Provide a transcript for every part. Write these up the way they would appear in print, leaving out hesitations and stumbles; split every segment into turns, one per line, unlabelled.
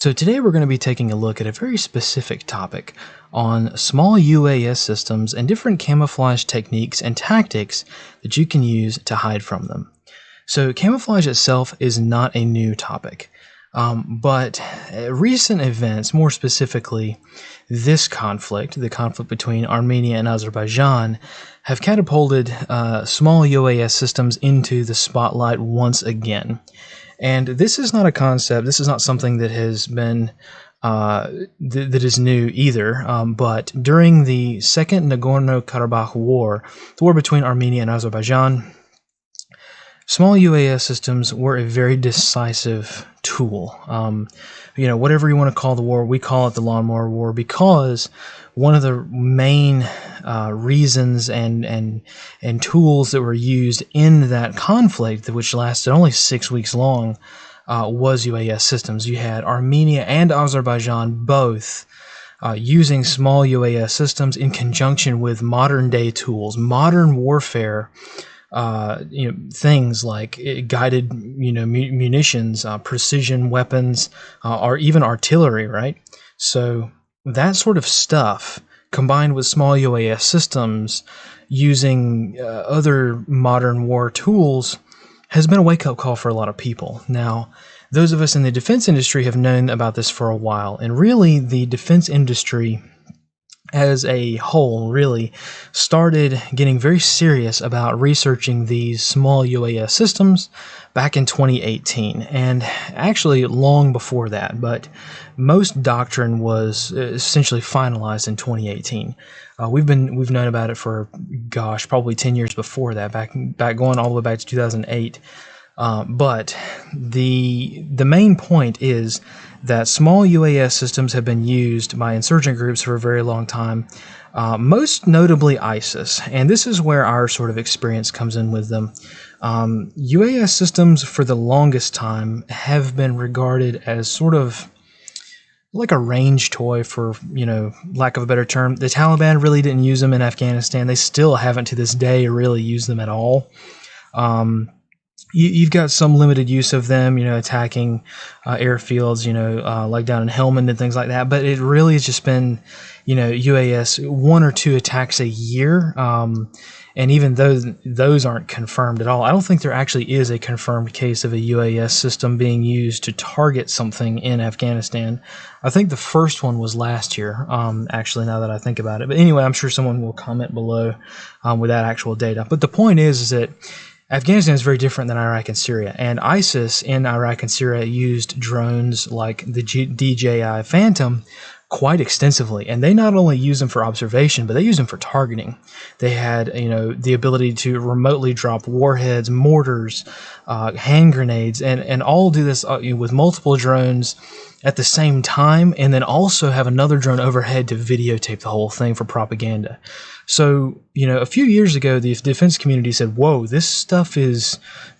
So today we're going to be taking a look at a very specific topic on small UAS systems and different camouflage techniques and tactics that you can use to hide from them. So camouflage itself is not a new topic, but recent events, more specifically this conflict, the conflict between Armenia and Azerbaijan, have catapulted small UAS systems into the spotlight once again. And this is not a concept, this is not something that has been, that is new either, but during the Second Nagorno-Karabakh War, the war between Armenia and Azerbaijan, small UAS systems were a very decisive tool. Whatever you want to call the war, we call it the Lawnmower War because one of the main reasons and tools that were used in that conflict, which lasted only 6 weeks long, was UAS systems. You had Armenia and Azerbaijan both using small UAS systems in conjunction with modern-day tools, modern warfare. Things like guided, munitions, precision weapons, or even artillery, right? So that sort of stuff, combined with small UAS systems using other modern war tools, has been a wake-up call for a lot of people. Now, those of us in the defense industry have known about this for a while, and really the defense industry as a whole really started getting very serious about researching these small UAS systems back in 2018, and actually long before that, but most doctrine was essentially finalized in 2018. We've known about it for, probably 10 years before that, back going all the way back to 2008. But the main point is that small UAS systems have been used by insurgent groups for a very long time, most notably ISIS, and this is where our sort of experience comes in with them. UAS systems for the longest time have been regarded as sort of like a range toy, for lack of a better term. The Taliban really didn't use them in Afghanistan. They still haven't to this day really used them at all. You've got some limited use of them, attacking airfields, like down in Helmand and things like that. But it really has just been, UAS 1 or 2 attacks a year. And even though those aren't confirmed at all, I don't think there actually is a confirmed case of a UAS system being used to target something in Afghanistan. I think the first one was last year, actually, now that I think about it. But anyway, I'm sure someone will comment below with that actual data. But the point is that Afghanistan is very different than Iraq and Syria, and ISIS in Iraq and Syria used drones like the DJI Phantom quite extensively, and they not only use them for observation, but they use them for targeting. They had, the ability to remotely drop warheads, mortars, hand grenades, and all do this with multiple drones at the same time, and then also have another drone overhead to videotape the whole thing for propaganda. So, a few years ago, the defense community said, whoa, this stuff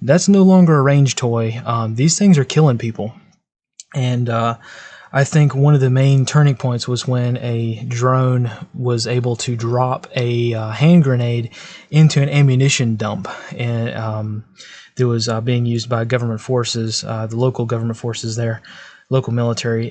that's no longer a range toy. These things are killing people. And I think one of the main turning points was when a drone was able to drop a hand grenade into an ammunition dump. And that was being used by government forces, the local government forces there, local military.